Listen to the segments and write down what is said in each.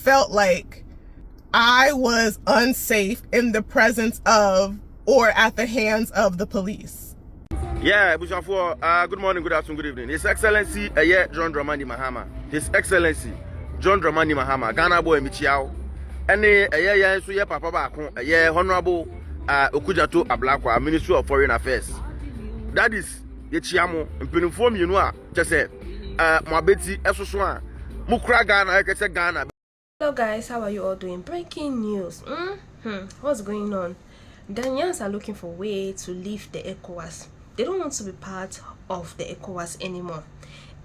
felt like I was unsafe in the presence of or at the hands of the police. Yeah, good morning, good afternoon, good evening. His Excellency John Dramani Mahama. His Excellency John Dramani Mahama, Ghana boy Michiao. Any so ye papa baako Honorable Okujato Ablakwa, Ministry of Foreign Affairs. That is ye chiamo mpinifo mienu a kyese mo abeti esoso a mukra Ghana ekese Ghana. Hello guys, how are you all doing? Breaking news. What's going on? Ghanaians are looking for a way to leave the ECOWAS. They don't want to be part of the ECOWAS anymore.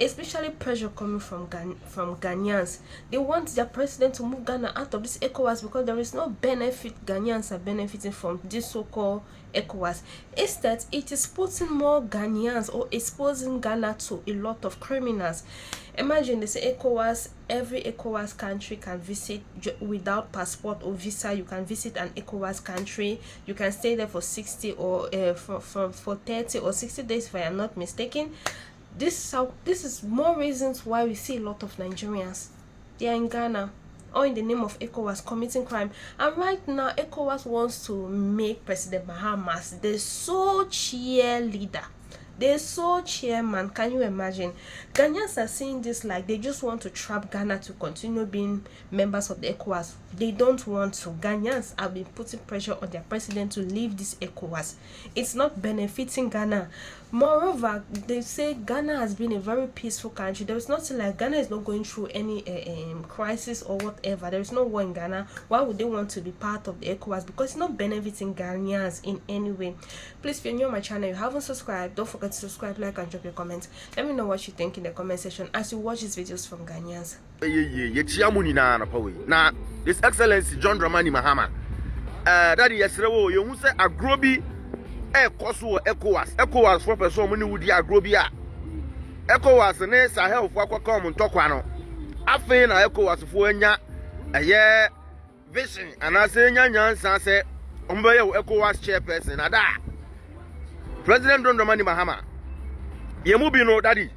Especially pressure coming from Ghanaians. They want their president to move Ghana out of this ECOWAS because there is no benefit Ghanaians are benefiting from this so-called ECOWAS. Instead, it is putting more Ghanaians or exposing Ghana to a lot of criminals. Imagine this ECOWAS, every ECOWAS country can visit without passport or visa. You can visit an ECOWAS country. You can stay there for 60 or for 30 or 60 days if I am not mistaken. This is more reasons why we see a lot of Nigerians. They are in Ghana or in the name of ECOWAS committing crime. And right now, ECOWAS wants to make President Mahama the sole cheerleader, the sole chairman. Can you imagine? Ghanaians are seeing this like they just want to trap Ghana to continue being members of the ECOWAS. They don't want to. Ghanaians have been putting pressure on their president to leave this ECOWAS. It's not benefiting Ghana. Moreover, they say Ghana has been a very peaceful country. There is nothing like Ghana is not going through any crisis or whatever. There is no war in Ghana. Why would they want to be part of the ECOWAS? Because it's not benefiting Ghanaians in any way. Please, if you're new on my channel, you haven't subscribed, don't forget to subscribe, like, and drop your comments. Let me know what you think in the comment section as you watch these videos from Ghanaians. Now, His Excellency John Dramani Mahama. That yesterday, you say agrobi. ECOWAS for person muni wudi agrobia. ECOWAS ne Sahel for come ntokwa no. Afen na ECOWAS for enya vision and I say nya nyansa say ombeye ECOWAS chairperson na da. President John Dramani Mahama. Ye mu bi no daddy.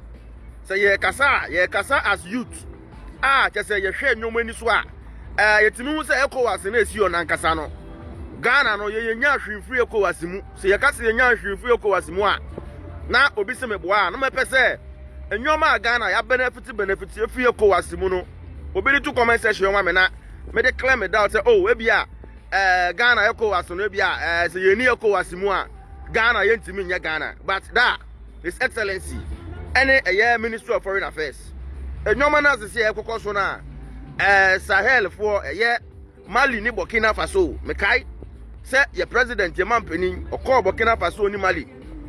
Say ye kasa as youth. Say ye hwe nyomo ani so a. Yetimi hu say ECOWAS na esi on ankasa no. Ghana no ye nya hwimfiri ECOWAS mu se ye ka se nya hwimfiri ECOWAS mu a na obi se meboa no mepe se enwoma Ghana ya benefit efi ECOWAS mu no obi to comment section wa me na me de claim me doubt say oh e bia Ghana ECOWAS no e bia se ye ni ECOWAS mu a Ghana ye ntimi nya Ghana but that His Excellency any Ministry of Foreign Affairs enwoma na se ye kokoso na Sahel for Mali ni Burkina Faso me kai say your president your mampeni or call Burkina Faso ni Mali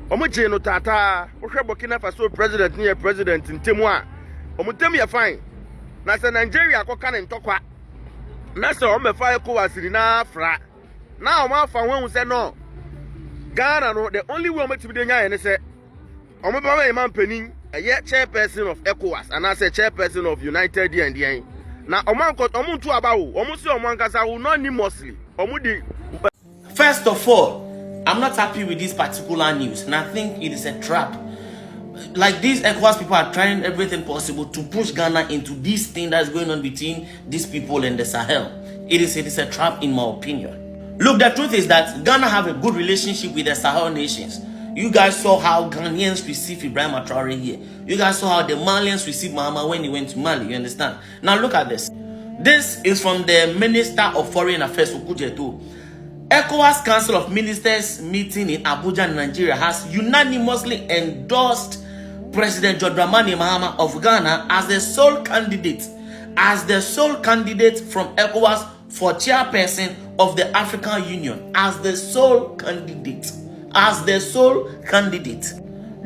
omuche no tata wo hwe Burkina Faso president ni president ntemu a omutem ye fine na say Nigeria akoka ne ntokwa na say o mefa ECOWAS ni na fra na o ma fa hwan say no Ghana no the only way o metimi de nya ye say o me ba mampeni chairperson of ECOWAS and I say chairperson of United DND na o man ko o muntu aba wo o mu say o man kasa wo anonymously o mu di. First of all, I'm not happy with this particular news, and I think it is a trap. Like these ECOWAS people are trying everything possible to push Ghana into this thing that's going on between these people and the Sahel. It is a trap in my opinion. Look, the truth is that Ghana have a good relationship with the Sahel nations. You guys saw how Ghanaians received Ibrahim Traore here. You guys saw how the Malians received Mahama when he went to Mali. You understand? Now look at this. This is from the Minister of Foreign Affairs, Okujeto. ECOWAS Council of Ministers meeting in Abuja, Nigeria has unanimously endorsed President John Dramani Mahama of Ghana as the sole candidate from ECOWAS for chairperson of the African Union, as the sole candidate.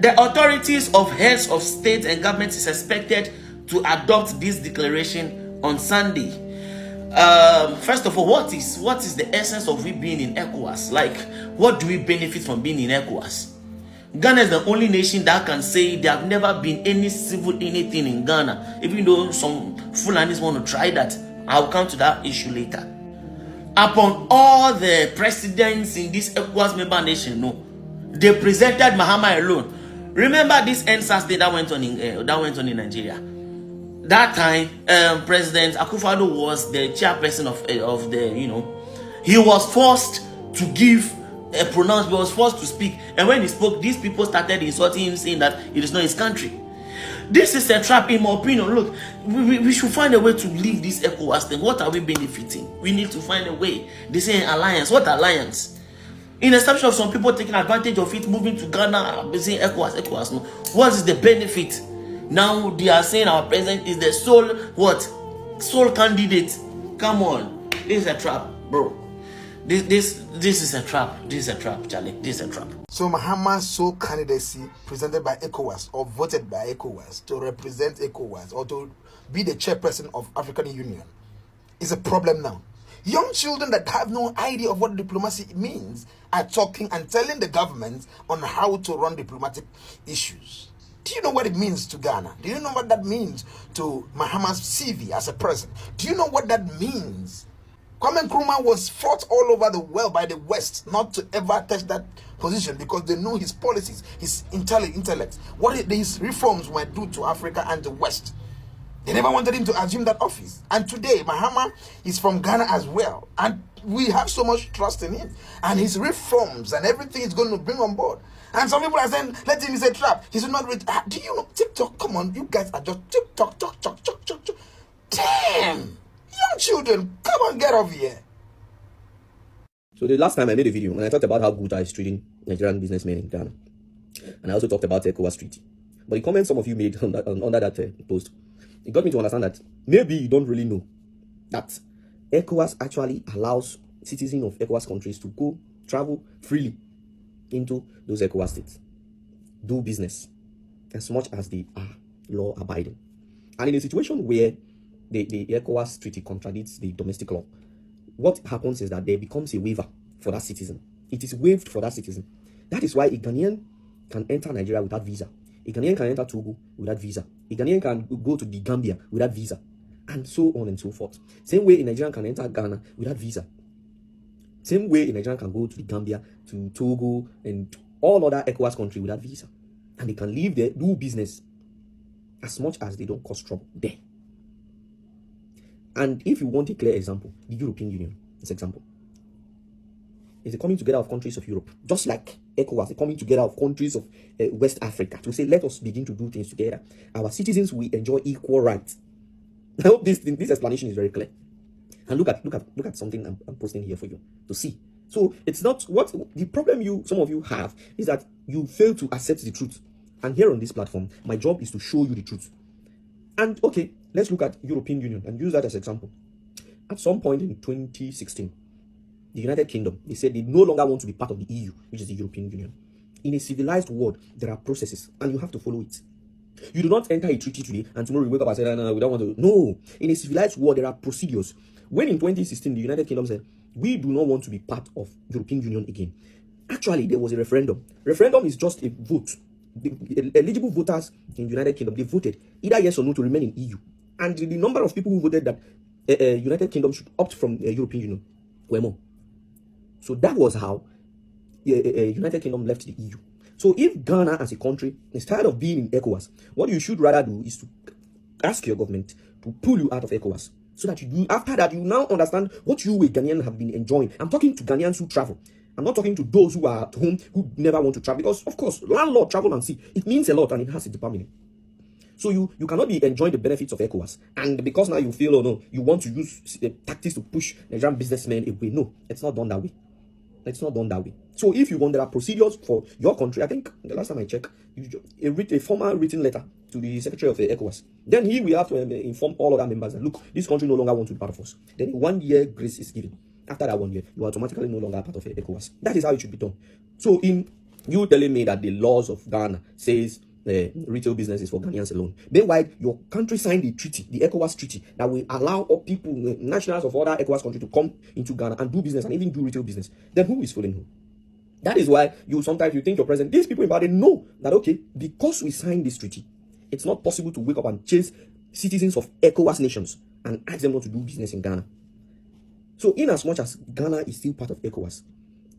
The authorities of heads of state and government is expected to adopt this declaration on Sunday. First of all, what is the essence of we being in ECOWAS? Like, what do we benefit from being in ECOWAS? Ghana is the only nation that can say there have never been any civil anything in Ghana, even though some Fulanis want to try that. I'll come to that issue later. Upon all the presidents in this ECOWAS member nation, no, they presented Mahama alone. Remember this NSAS day that went on in Nigeria. that time, President Akufo-Addo was the chairperson of the, he was forced to give a pronounce, he was forced to speak. And when he spoke, these people started insulting him, saying that it is not his country. This is a trap, in my opinion. Look, we should find a way to leave this ECOWAS thing. What are we benefiting? We need to find a way. They say alliance. What alliance? In exception of some people taking advantage of it, moving to Ghana, saying ECOWAS. No. What is the benefit? Now they are saying our president is the sole candidate. Come on, this is a trap, bro. This is a trap. This is a trap, Charlie. This is a trap. So Mahama's sole candidacy presented by ECOWAS or voted by ECOWAS to represent ECOWAS or to be the chairperson of African Union is a problem now. Young children that have no idea of what diplomacy means are talking and telling the government on how to run diplomatic issues. Do you know what it means to Ghana? Do you know what that means to Mahama's CV as a president? Do you know what that means? Kwame Nkrumah was fought all over the world by the West not to ever touch that position because they know his policies, his intellect, what his reforms might do to Africa and the West. They never wanted him to assume that office. And today, Mahama is from Ghana as well. And we have so much trust in him. And his reforms and everything is going to bring on board. And some people are saying, let him is a trap. He should not read. Do you know TikTok? Come on, you guys are just TikTok. Damn! Young children, come on, get off here. So the last time I made a video, and I talked about how Guta is treating Nigerian businessmen in Ghana. And I also talked about the ECOWAS treaty. But the comments some of you made under that post, it got me to understand that maybe you don't really know that ECOWAS actually allows citizens of ECOWAS countries to travel freely into those ECOWAS states, do business as much as they are law abiding. And in a situation where the ECOWAS treaty contradicts the domestic law, what happens is that there becomes a waiver for that citizen. It is waived for that citizen. That is why a Ghanaian can enter Nigeria without visa. A Ghanaian can enter Togo without visa. A Ghanaian can go to the Gambia without visa. And so on and so forth. Same way a Nigerian can enter Ghana without visa. Same way a Nigerian can go to the Gambia, to Togo, and all other ECOWAS countries without visa. And they can live there, do business, as much as they don't cause trouble there. And if you want a clear example, the European Union, this example, is a coming together of countries of Europe, just like ECOWAS, a coming together of countries of West Africa, to say, let us begin to do things together. Our citizens will enjoy equal rights. I hope this explanation is very clear. And look at something I'm posting here for you to see. So it's not what the problem some of you have is that you fail to accept the truth. And here on this platform, my job is to show you the truth. And okay, let's look at European Union and use that as an example. At some point in 2016, the United Kingdom, they said they no longer want to be part of the EU, which is the European Union. In a civilized world, there are processes, and you have to follow it. You do not enter a treaty today, and tomorrow you wake up and say, no, we don't want to. No. In a civilized world, there are procedures. When in 2016, the United Kingdom said, we do not want to be part of the European Union again. Actually, there was a referendum. Referendum is just a vote. The eligible voters in the United Kingdom, they voted either yes or no to remain in EU. And the number of people who voted that United Kingdom should opt from the European Union were more. So that was how United Kingdom left the EU. So if Ghana as a country is tired of being in ECOWAS, what you should rather do is to ask your government to pull you out of ECOWAS. So that after that, you now understand what you, a Ghanaian, have been enjoying. I'm talking to Ghanaians who travel. I'm not talking to those who are at home who never want to travel. Because, of course, landlord, travel and see. It means a lot and it has a department. So you cannot be enjoying the benefits of ECOWAS. And because now you feel, oh no, you want to use tactics to push Nigerian businessmen away. No, it's not done that way. It's not done that way. So if you want, there are procedures for your country. I think the last time I checked, a formal written letter to the Secretary of the ECOWAS. Then we have to inform all other members that, look, this country no longer wants to be part of us. Then 1 year grace is given. After that 1 year, you are automatically no longer part of ECOWAS. That is how it should be done. So in you telling me that the laws of Ghana says retail business is for Ghanaians alone. Meanwhile, your country signed the treaty, the ECOWAS treaty, that will allow all people, nationals of other ECOWAS countries to come into Ghana and do business and even do retail business. Then who is fooling who? That is why sometimes you think you're president. These people in Bade know that, okay, because we signed this treaty, it's not possible to wake up and chase citizens of ECOWAS nations and ask them not to do business in Ghana. So in as much as Ghana is still part of ECOWAS,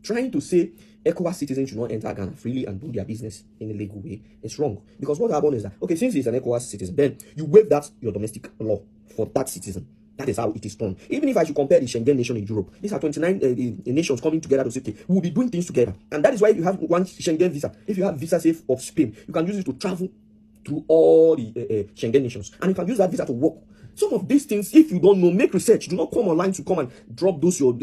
trying to say ECOWAS citizens should not enter Ghana freely and do their business in a legal way. It's wrong. Because what happened is that, okay, since he's an ECOWAS citizen, then you waive that your domestic law for that citizen. That is how it is done. Even if I should compare the Schengen nation in Europe, these are 29 nations coming together to say, okay, we will be doing things together. And that is why if you have one Schengen visa, if you have visa safe of Spain, you can use it to travel through all the Schengen nations. And you can use that visa to work. Some of these things, if you don't know, make research. Do not come online to come and drop those your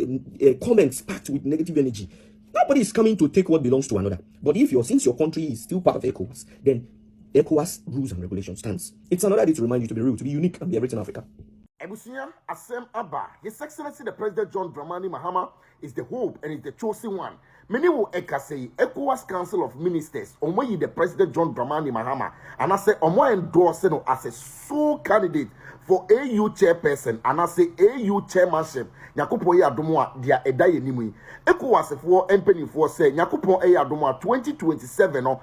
comments packed with negative energy. Nobody is coming to take what belongs to another. But since your country is still part of ECOWAS, then ECOWAS rules and regulations stands. It's another day to remind you to be real, to be unique, and be everything Africa. Ebusian Asem Abba, His Excellency the President John Dramani Mahama is the hope and is the chosen one. Many will say ECOWAS Council of Ministers, Omoyi the President John Dramani Mahama, and I say Omo endorse no as a sole candidate for AU chairperson, and I say AU chairmanship. Nyakupo ye adomwa dia edaye nimu. ECOWAS for empany for say Nyakupo ye adomwa 2027 no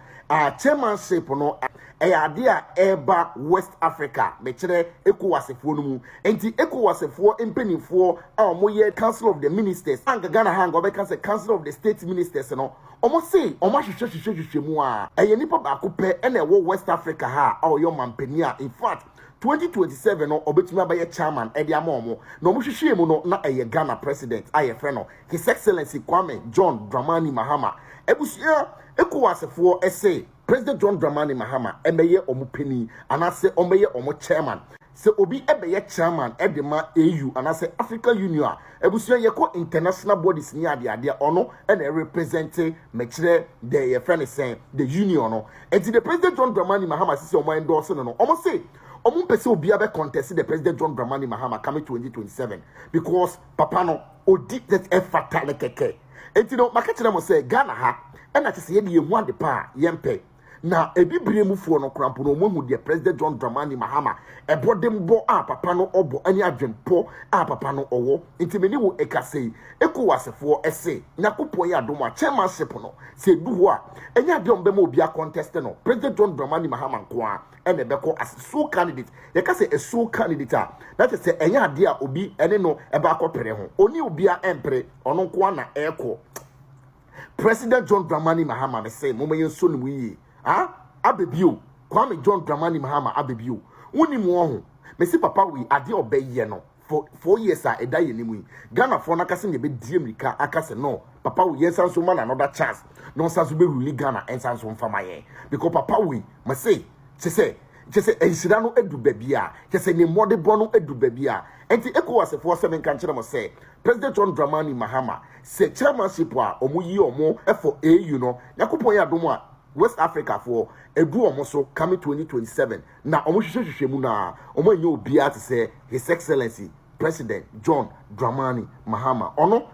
chairmanship no dia eba West Africa. Mechere ECOWAS for no mu. Enti ECOWAS for empany for moye Council of the Ministers. Anga Ghana hang obeka say Council of the State Ministers no. Omo say omo hwehwehwehwehwe mu a. Eye nipa ba ko pe ene wo West Africa ha yo mampania. In fact 2027 no obetumi abaye chairman ediamomo no muhwehwe mu no na Ghana president aye friend no His Excellency Kwame John Dramani Mahama ebusia ECOWAS for say President John Dramani Mahama emeye omupeni anase omeye omo chairman se obi ebeye chairman edema AU anase African Union ebusia yeko international bodies ni ade ono na represent mechire the friend say the union no and the President John Dramani Mahama say omo endorse no omo say omo pese obi abe contest the President John Dramani Mahama coming 2027 because papa no odi that e fatal keke etino makachira mo say Ghana ha na chese ye de hu ade pa yempe na ebibire mufuo no krampo no mo hu de President John Dramani Mahama ebodembo papa no obo ani adwempo papa no owo intimeni wo ekasei ECOWASfo ese nyakopo ya adomo chairmanship no se du ho a enya de ombe ma obi a contest no President John Dramani Mahama nko a ene beko as sole candidate ye ka say a sole candidate that is say enya de a obi ene no eba akopere ho oni obi a empre ono nko na eko President John Dramani Mahama me say mo yenso no yi abebio Kwame John Dramani Mahama abebio woni mu ho me si papa we ade obeye no for 4 years a eda ye nimu Ghana for na kase ne be die mrika akase no papa we yensa so man another chance no sanso be rule Ghana ensa so mfama ye because papa we me say say ensira no edu babia say ne mode bono edu babia enti ECOWAS for 7 kan kire mo say President John Dramani Mahama say chairmanship a omuyi omo for AU no yakopon ya domo a West Africa for edu omo so coming 2027 na omo hwehwehwe mu na omo enye obi a to say His Excellency President John Dramani Mahama ono